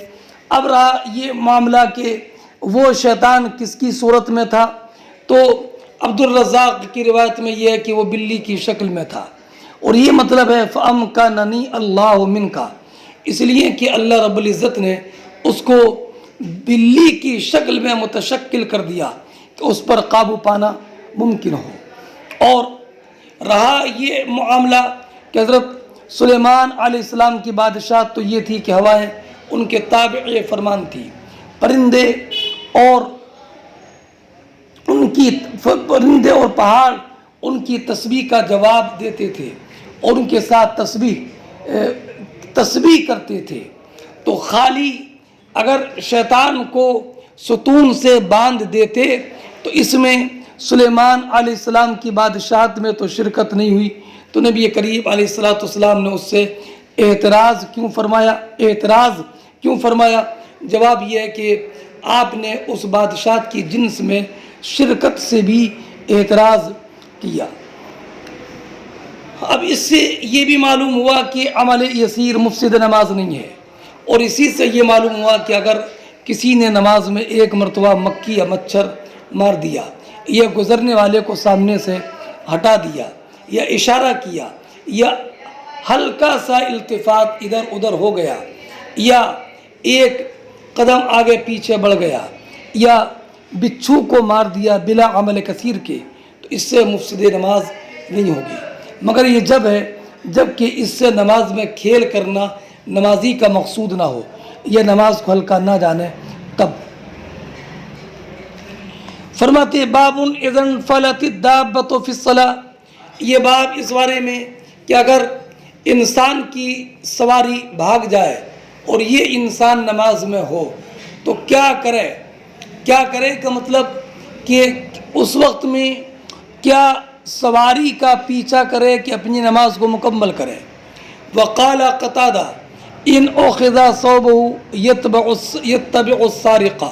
اب رہا یہ معاملہ کہ وہ شیطان کس کی صورت میں تھا، تو عبدالرزاق کی روایت میں یہ ہے کہ وہ بلی کی شکل میں تھا، اور یہ مطلب ہے فَأَمْكَنَنِي اللَّهُ مِنْكَ، اس لیے کہ اللہ رب العزت نے اس کو بلی کی شکل میں متشکل کر دیا کہ اس پر قابو پانا ممکن ہو۔ اور رہا یہ معاملہ کہ حضرت سلیمان علیہ السلام کی بادشاہت تو یہ تھی کہ ہوائیں ان کے تابع فرمان تھی، پرندے اور پہاڑ ان کی تسبیح کا جواب دیتے تھے اور ان کے ساتھ تسبیح کرتے تھے۔ تو خالی اگر شیطان کو ستون سے باندھ دیتے تو اس میں سلیمان علیہ السلام کی بادشاہت میں تو شرکت نہیں ہوئی، تو نبی کریم علیہ السلام نے اس سے اعتراض کیوں فرمایا؟ جواب یہ ہے کہ آپ نے اس بادشاہت کی جنس میں شرکت سے بھی اعتراض کیا۔ اب اس سے یہ بھی معلوم ہوا کہ عمل یسیر مفسد نماز نہیں ہے، اور اسی سے یہ معلوم ہوا کہ اگر کسی نے نماز میں ایک مرتبہ مکھی یا مچھر مار دیا، یا گزرنے والے کو سامنے سے ہٹا دیا، یا اشارہ کیا، یا ہلکا سا التفات ادھر ادھر ہو گیا، یا ایک قدم آگے پیچھے بڑھ گیا، یا بچھو کو مار دیا بلا عمل کثیر کے، تو اس سے مفسد نماز نہیں ہوگی، مگر یہ جب کہ اس سے نماز میں کھیل کرنا نمازی کا مقصود نہ ہو، یہ نماز کو ہلکا نہ جانے تب۔ فرماتے باب اذا انفلت الدابۃ فی الصلاۃ، یہ باب اس بارے میں کہ اگر انسان کی سواری بھاگ جائے اور یہ انسان نماز میں ہو تو کیا کرے کا مطلب کہ اس وقت میں کیا سواری کا پیچھا کرے کہ اپنی نماز کو مکمل کرے۔ وقال قتادہ ان اخذ ثوبه يتبع السارق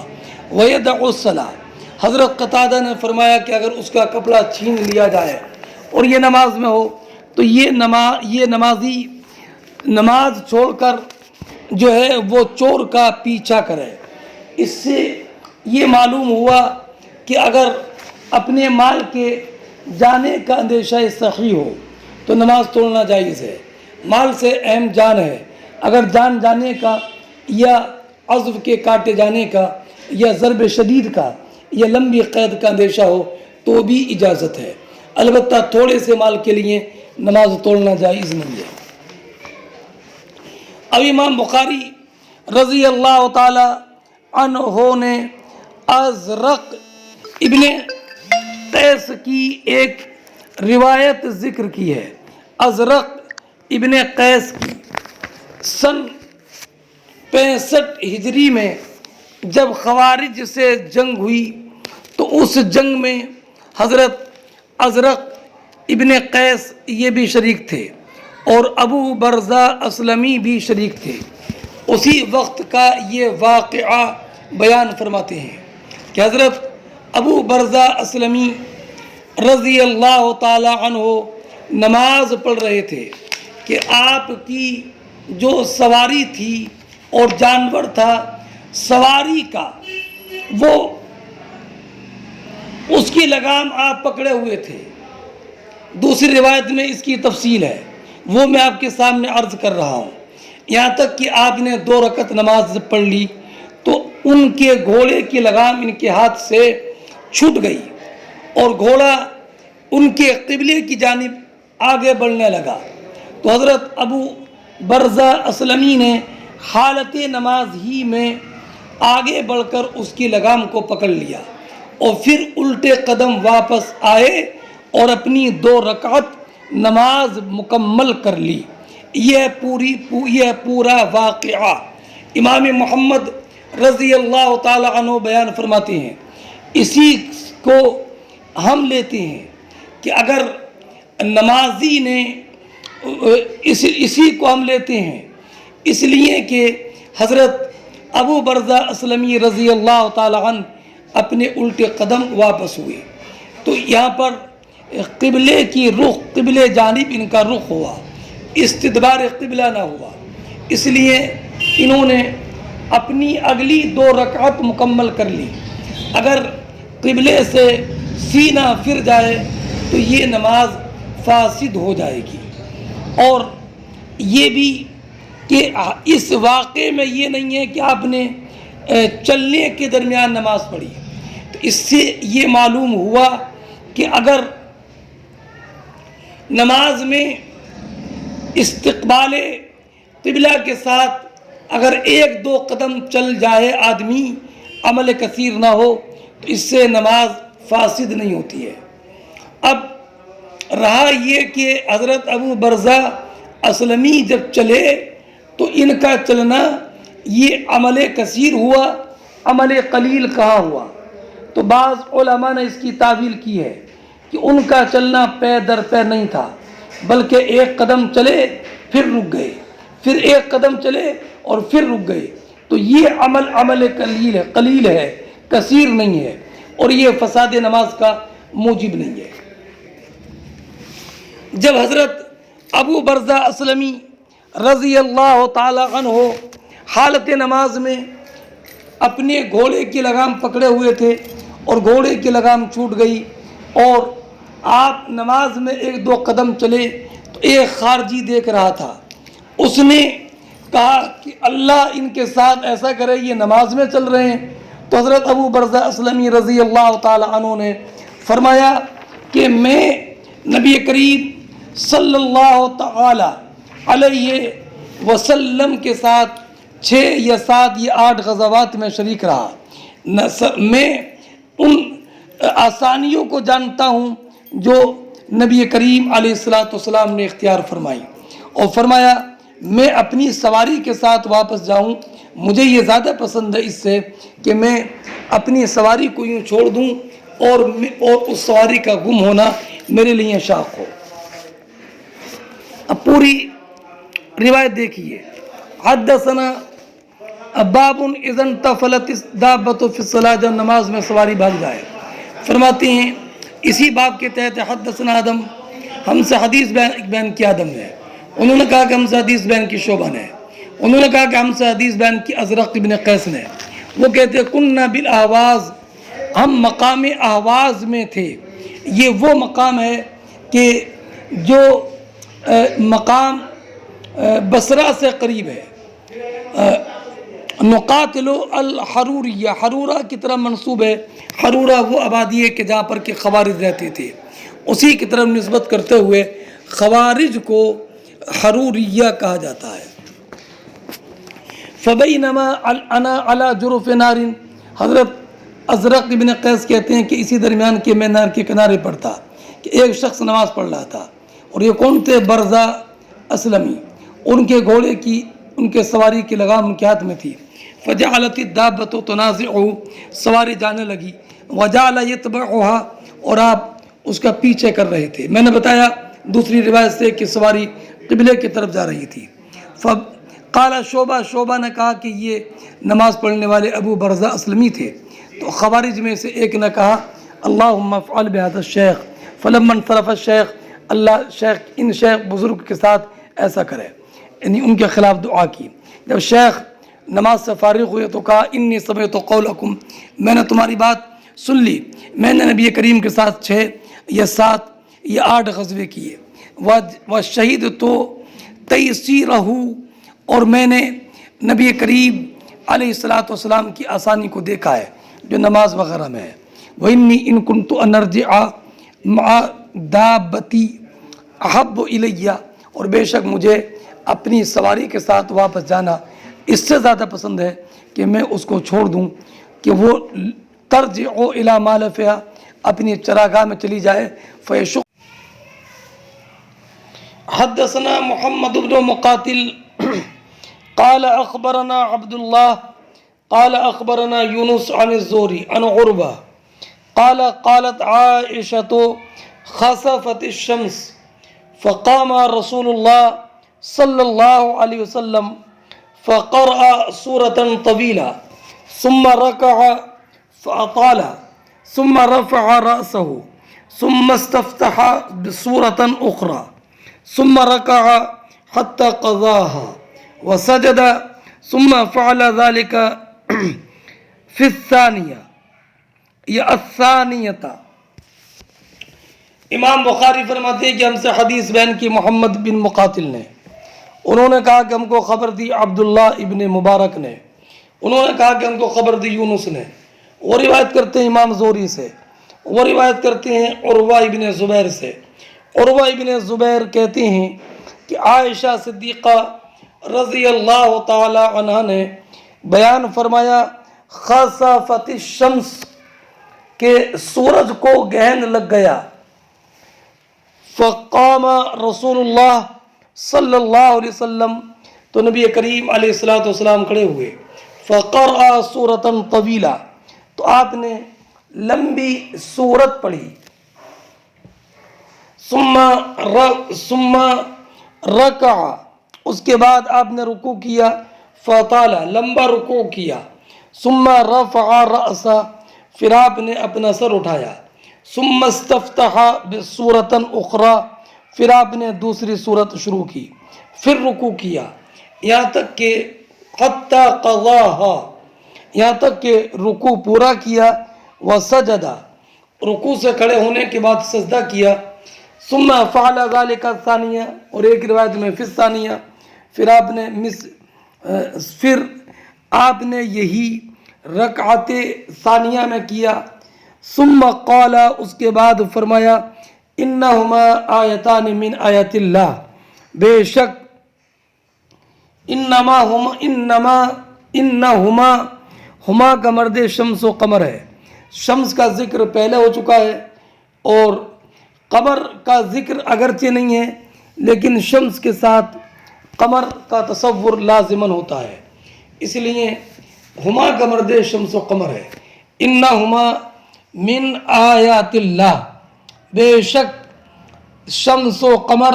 ويدع الصلاۃ، حضرت قتادہ نے فرمایا کہ اگر اس کا کپڑا چھین لیا جائے اور یہ نماز میں ہو تو یہ نمازی نماز چھوڑ کر جو ہے وہ چور کا پیچھا کرے۔ اس سے یہ معلوم ہوا کہ اگر اپنے مال کے جانے کا اندیشہ صحیح ہو تو نماز توڑنا جائز ہے، مال سے اہم جان ہے، اگر جان جانے کا یا عضو کے کاٹے جانے کا یا ضرب شدید کا یا لمبی قید کا اندیشہ ہو تو بھی اجازت ہے، البتہ تھوڑے سے مال کے لیے نماز توڑنا جائز نہیں ہے۔ اب امام بخاری رضی اللہ تعالی عنہ نے ازرق ابن قیس کی ایک روایت ذکر کی ہے۔ ازرق ابن قیس کی سن 65 ہجری میں جب خوارج سے جنگ ہوئی تو اس جنگ میں حضرت ازرق ابن قیس یہ بھی شریک تھے اور ابو برزہ اسلمی بھی شریک تھے۔ اسی وقت کا یہ واقعہ بیان فرماتے ہیں کہ حضرت ابو برزہ اسلمی رضی اللہ تعالی عنہ نماز پڑھ رہے تھے کہ آپ کی جو سواری تھی اور جانور تھا، سواری کا وہ اس کی لگام آپ پکڑے ہوئے تھے۔ دوسری روایت میں اس کی تفصیل ہے، وہ میں آپ کے سامنے عرض کر رہا ہوں۔ یہاں تک کہ آپ نے 2 رکعت نماز پڑھ لی تو ان کے گھوڑے کی لگام ان کے ہاتھ سے چھوٹ گئی اور گھوڑا ان کے قبلے کی جانب آگے بڑھنے لگا تو حضرت ابو برزہ اسلمی نے حالت نماز ہی میں آگے بڑھ کر اس کی لگام کو پکڑ لیا اور پھر الٹے قدم واپس آئے اور اپنی 2 رکعت نماز مکمل کر لی۔ یہ پورا واقعہ امام محمد رضی اللہ تعالی عنہ بیان فرماتے ہیں۔ اسی کو ہم لیتے ہیں کہ اگر نمازی نے اسی کو ہم لیتے ہیں اس لیے کہ حضرت ابو برزہ اسلمی رضی اللہ تعالی عنہ اپنے الٹے قدم واپس ہوئے تو یہاں پر قبلے کی رخ قبلے جانب ان کا رخ ہوا، استدبار قبلہ نہ ہوا، اس لیے انہوں نے اپنی اگلی 2 رکعت مکمل کر لی۔ اگر قبلے سے سینہ پھر جائے تو یہ نماز فاسد ہو جائے گی۔ اور یہ بھی کہ اس واقعے میں یہ نہیں ہے کہ آپ نے چلنے کے درمیان نماز پڑھی، تو اس سے یہ معلوم ہوا کہ اگر نماز میں استقبال قبلہ کے ساتھ اگر 1-2 قدم چل جائے آدمی، عمل کثیر نہ ہو، تو اس سے نماز فاسد نہیں ہوتی ہے۔ اب رہا یہ کہ حضرت ابو برزہ اسلمی جب چلے تو ان کا چلنا یہ عمل کثیر ہوا، عمل قلیل کہاں ہوا؟ تو بعض علماء نے اس کی تعویل کی ہے کہ ان کا چلنا پے در پے نہیں تھا، بلکہ 1 قدم چلے پھر رک گئے، پھر 1 قدم چلے اور پھر رک گئے، تو یہ عمل قلیل ہے، کثیر نہیں ہے، اور یہ فساد نماز کا موجب نہیں ہے۔ جب حضرت ابو برزہ اسلمی رضی اللہ تعالی عنہ حالت نماز میں اپنے گھوڑے کی لگام پکڑے ہوئے تھے اور گھوڑے کی لگام چھوٹ گئی اور آپ نماز میں 1-2 قدم چلے تو ایک خارجی دیکھ رہا تھا، اس نے کہا کہ اللہ ان کے ساتھ ایسا کرے، یہ نماز میں چل رہے ہیں۔ تو حضرت ابو برزہ اسلمی رضی اللہ تعالی عنہ نے فرمایا کہ میں نبی کریم صلی اللہ تعالی علیہ وسلم کے ساتھ 6 یا 7 یا 8 غزوات میں شریک رہا، میں ان آسانیوں کو جانتا ہوں جو نبی کریم علیہ السلام نے اختیار فرمائی، اور فرمایا میں اپنی سواری کے ساتھ واپس جاؤں، مجھے یہ زیادہ پسند ہے اس سے کہ میں اپنی سواری کو یوں چھوڑ دوں اور اس سواری کا گم ہونا میرے لیے شاق ہو۔ اب پوری روایت دیکھیے۔ حدثنا باب اذا انتفلت الدابۃ فی الصلاۃ، جب نماز میں سواری بھاگ جائے، فرماتے ہیں اسی باب کے تحت حدثنا آدم، ہم سے حدیث بیان کی آدم نے، انہوں نے کہا کہ ہم سے حدیث بیان کی شعبہ نے، انہوں نے کہا کہ ہم سے حدیث بیان کی ازرق ابن قیس نے، وہ کہتے ہیں کننا بالاہواز، ہم مقام اہواز میں تھے۔ یہ وہ مقام ہے کہ جو مقام بصرہ سے قریب ہے۔ نقاتل الحروریہ، حرورہ کی طرف منسوب ہے، حرورہ وہ آبادی ہے کہ جہاں پر کہ خوارج رہتے تھے، اسی کی طرف نسبت کرتے ہوئے خوارج کو حروریہ کہا جاتا ہے۔ فبینما انا علی جرف نار، حضرت ازرق ابن قیس کہتے ہیں کہ اسی درمیان کے میں نہر کے کنارے پر تھا کہ ایک شخص نماز پڑھ رہا تھا، اور یہ کون تھے؟ برزہ اسلمی، ان کے گھوڑے کی ان کے سواری کی لگام ان کے ہاتھ میں تھی۔ فجعلت الدابۃ تنازعہ، سواری جانے لگی، وجعل یتبعها، اور آپ اس کا پیچھے کر رہے تھے۔ میں نے بتایا دوسری روایت سے کہ سواری قبلے کی طرف جا رہی تھی۔ قال شعبہ نے کہا کہ یہ نماز پڑھنے والے ابو برزہ اسلمی تھے۔ تو خوارج میں سے ایک نے کہا اللہم افعل بہذا الشیخ، فلما انصرف الشیخ، اللہ شیخ ان شیخ بزرگ کے ساتھ ایسا کرے، یعنی ان کے خلاف دعا کی۔ جب شیخ نماز سے فارغ ہوئے تو کہا انی سمعت قولکم، میں نے تمہاری بات سن لی، میں نے نبی کریم کے ساتھ 6 یا 7 یا 8 غزوے کیے، وشہدت تیسیرہ، اور میں نے نبی کریم علیہ السلام کی آسانی کو دیکھا ہے جو نماز وغیرہ میں ہے۔ وإنی ان کنت ان ارجع مع دابتی احب الیہ، اور بے شک مجھے اپنی سواری کے ساتھ واپس جانا اس سے زیادہ پسند ہے کہ میں اس کو چھوڑ دوں کہ وہ ترجع الی مالفہا، اپنی چراگاہ میں چلی جائے. فیشق. حدثنا محمد بن مقاتل قال اخبرنا عبد الله قال اخبرنا يونس عن الزهري عن عروة قال قالت عائشة خسفت الشمس فقام رسول الله صلى الله عليه وسلم فقرأ سورة طويلة ثم ركع فأطال ثم رفع رأسه ثم استفتح بسورة أخرى ثم ركع حتى قضاها وسجد ثم فعل ذلك في الثانية یا الثانیتا. امام بخاری فرماتے ہیں کہ ہم سے حدیث بیان کی محمد بن مقاتل نے، انہوں نے کہا کہ ہم کو خبر دی عبداللہ ابن مبارک نے، انہوں نے کہا کہ ہم کو خبر دی یونس نے، وہ روایت کرتے ہیں امام زہری سے، وہ روایت کرتے ہیں عروہ ابن زبیر سے. عروہ ابن زبیر کہتے ہیں کہ عائشہ صدیقہ رضی اللہ تعالی عنہ نے بیان فرمایا خسفت الشمس، کہ سورج کو گہن لگ گیا. فقام رسول اللہ صلی اللہ علیہ وسلم، تو نبی کریم علیہ السلام کھڑے ہوئے. فقرأ سورة طویلہ، تو آپ نے لمبی سورت پڑھی. ثم رکع، اس کے بعد آپ نے رکوع کیا. فطال، لمبا رکوع کیا. ثم رفع رأسا، پھر آپ نے اپنا سر اٹھایا. ثم استفتح بسورۃ اخری، پھر آپ نے دوسری سورت شروع کی. پھر رکوع کیا یہاں تک کہ حتی قضاہا، یہاں تک کہ رکوع پورا کیا. وسجد، رکوع سے کھڑے ہونے کے بعد سجدہ کیا. ثم فعل ذلك الثانیہ، اور ایک روایت میں فی الثانیہ، پھر آپ نے یہی رکعت ثانیہ میں کیا. ثم قال، اس کے بعد فرمایا انہما آیتان من آیات اللہ، بے شک ہما کا مرد شمس و قمر ہے. شمس کا ذکر پہلے ہو چکا ہے اور قمر کا ذکر اگرچہ نہیں ہے، لیکن شمس کے ساتھ قمر کا تصور لازماً ہوتا ہے، اس لیے ہما کا مرد شمس و قمر ہے. انہما من آیات اللہ، بے شک شمس و قمر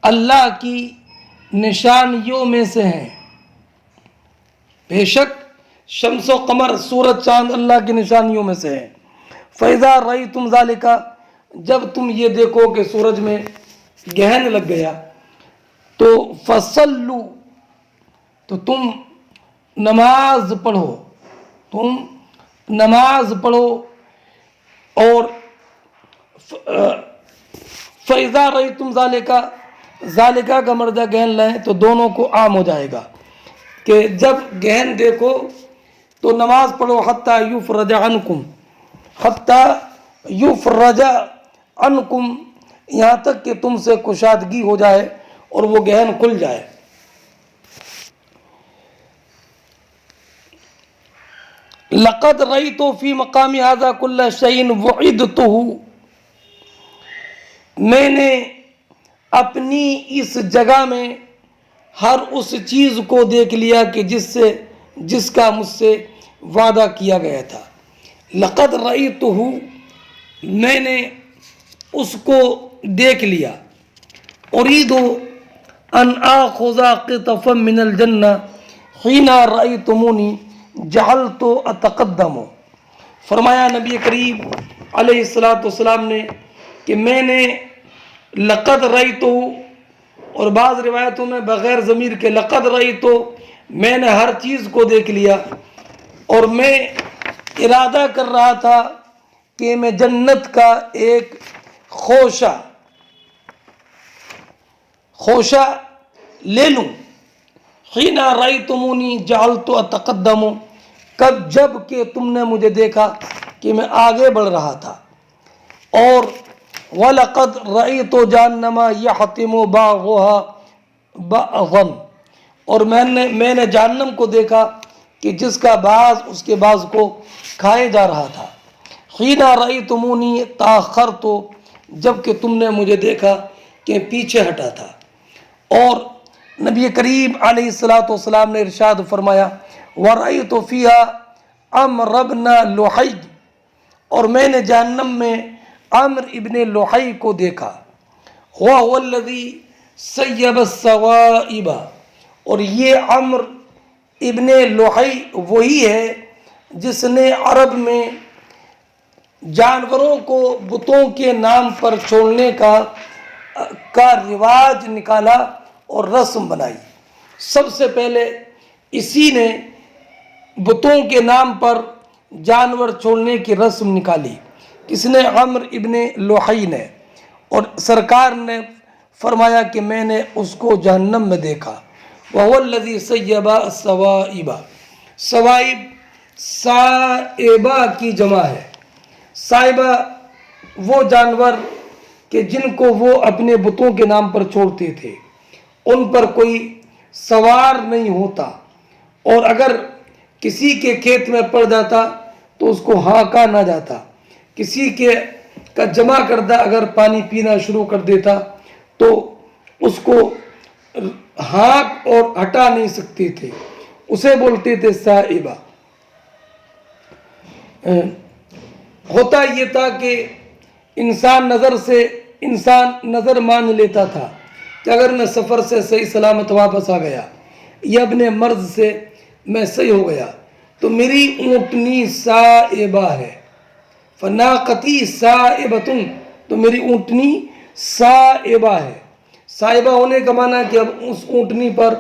اللہ کی نشانیوں میں سے ہیں. بے شک شمس و قمر، سورج چاند اللہ کی نشانیوں میں سے ہیں. فَإِذَا رَأَيْتُمْ ذَلِكَ، جب تم یہ دیکھو کہ سورج میں گہن لگ گیا، تو فَصَلُّوا، تو تم نماز پڑھو، تم نماز پڑھو. اور فَإِذَا رَأَيْتُمْ ذَلِكَ کا مردہ گہن لائیں تو دونوں کو عام ہو جائے گا کہ جب گہن دیکھو تو نماز پڑھو. حَتَّى يُفْرَجَ عَنْكُمْ، حَتَّى يُفْرَجَ عَنْكُمْ، یہاں تک کہ تم سے کشادگی ہو جائے اور وہ گہن کھل جائے. لقد رأيت في مقام هذا كل شيء وعدته، میں نے اپنی اس جگہ میں ہر اس چیز کو دیکھ لیا کہ جس کا مجھ سے وعدہ کیا گیا تھا. لقد رأيته، میں نے اس کو دیکھ لیا. اريد ان آخذ قطفا من الجنہ حين رأيتموني جعلت اتقدم. فرمایا نبی کریم علیہ السلام نے کہ میں نے لقد رأیتو، اور بعض روایتوں میں بغیر ضمیر کے لقد رأیتو، میں نے ہر چیز کو دیکھ لیا اور میں ارادہ کر رہا تھا کہ میں جنت کا ایک خوشہ لے لوں. حین رأیتمونی جعلت اتقدم، جب کہ تم نے مجھے دیکھا کہ میں آگے بڑھ رہا تھا. اور وَلَقَدْ رَأَيْتُ جَهَنَّمَ يَحْتِمُ بَعْضُهَا بَعْضًا، اور میں نے جہنم کو دیکھا کہ جس کا بعض اس کے بعض کو کھائے جا رہا تھا. حِينَ رَأَيْتُمُونِي تَأَخَّرْتُ، جب کہ تم نے مجھے دیکھا کہ پیچھے ہٹا تھا. اور نبی کریم علیہ الصلوۃ والسلام نے ارشاد فرمایا وَرَأَيْتُ فِيهَا عَمْرَ بْنَ لُحَيْ، اور میں نے جہنم میں عمر ابن لحی کو دیکھا. وَهُوَ الَّذِي سَيَّبَ السَّوَائِبَ، اور یہ عمر ابن لحی وہی ہے جس نے عرب میں جانوروں کو بتوں کے نام پر چھوڑنے کا رواج نکالا اور رسم بنائی. سب سے پہلے اسی نے بتوں کے نام پر جانور چھوڑنے کی رسم نکالی. کس نے؟ عمر ابن لحی نے. اور سرکار نے فرمایا کہ میں نے اس کو جہنم میں دیکھا. وَهُوَ الَّذِي سَيَّبَ السَّوَائِبَ، سوائب سائبہ کی جمع ہے. سائبہ وہ جانور کہ جن کو وہ اپنے بتوں کے نام پر چھوڑتے تھے، ان پر کوئی سوار نہیں ہوتا، اور اگر کسی کے کھیت میں پڑ جاتا تو اس کو ہانکا نہ جاتا. کسی کا جمع کردہ اگر پانی پینا شروع کر دیتا تو اس کو ہانک اور ہٹا نہیں سکتے تھے، اسے بولتے تھے سائبہ. ہوتا یہ تھا کہ انسان نظر مان لیتا تھا کہ اگر میں سفر سے صحیح سلامت واپس آ گیا یا اپنے مرض سے میں صحیح ہو گیا تو میری اونٹنی سائبہ ہے. فناقتی سائبۃ، تو میری اونٹنی سائبہ ہے. سائبہ ہونے کا معنی ہے کہ اب اس اونٹنی پر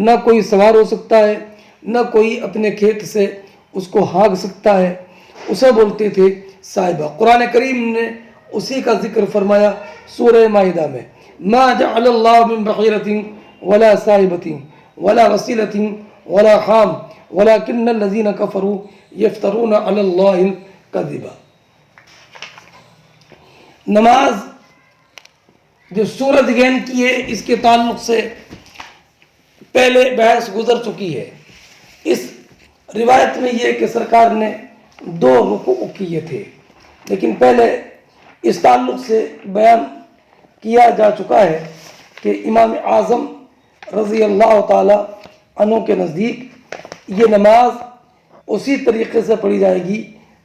نہ کوئی سوار ہو سکتا ہے، نہ کوئی اپنے کھیت سے اس کو ہانک سکتا ہے، اسے بولتے تھے سائبہ. قرآن کریم نے اسی کا ذکر فرمایا سورہ مائدہ میں، ما جعل اللہ من بحیرۃ ولا سائبۃ ولا وصیلۃ ولا حام ولکن الذین کفروا یفترون علی اللہ الکذب. نماز جو سورج گہن کی ہے، اس کے تعلق سے پہلے بحث گزر چکی ہے. اس روایت میں یہ کہ سرکار نے 2 رکوع کیے تھے، لیکن پہلے اس تعلق سے بیان کیا جا چکا ہے کہ امام اعظم رضی اللہ تعالی عنہ کے نزدیک یہ نماز اسی طریقے سے پڑھی جائے گی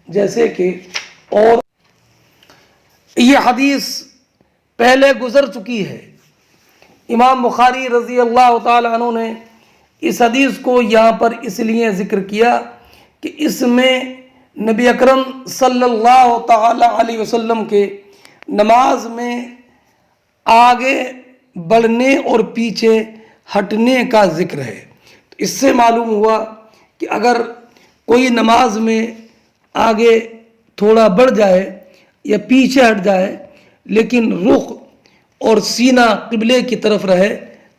جیسے کہ، اور یہ حدیث پہلے گزر چکی ہے. امام بخاری رضی اللہ تعالی عنہ نے اس حدیث کو یہاں پر اس لیے ذکر کیا کہ اس میں نبی اکرم صلی اللہ تعالی علیہ وسلم کے نماز میں آگے بڑھنے اور پیچھے ہٹنے کا ذکر ہے. تو اس سے معلوم ہوا کہ اگر کوئی نماز میں آگے تھوڑا بڑھ جائے یا پیچھے ہٹ جائے لیکن رخ اور سینہ قبلے کی طرف رہے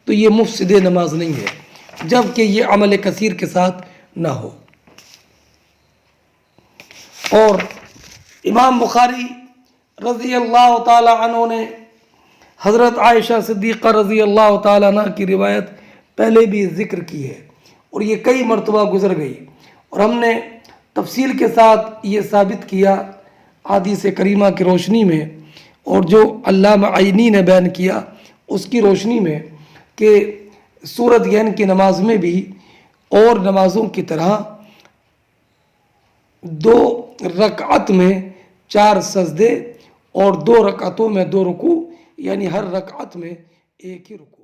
تو یہ مفسد نماز نہیں ہے، جبکہ یہ عمل کثیر کے ساتھ نہ ہو. اور امام بخاری رضی اللہ تعالی عنہ نے حضرت عائشہ صدیقہ رضی اللہ تعالی عنہ کی روایت پہلے بھی ذکر کی ہے اور یہ کئی مرتبہ گزر گئی، اور ہم نے تفصیل کے ساتھ یہ ثابت کیا حدیث کریمہ کی روشنی میں اور جو علامہ عینی نے بیان کیا اس کی روشنی میں کہ سورج گہن کی نماز میں بھی اور نمازوں کی طرح 2 رکعت میں 4 سجدے اور 2 رکعتوں میں 2 رکوع، یعنی ہر رکعت میں ایک ہی رکوع.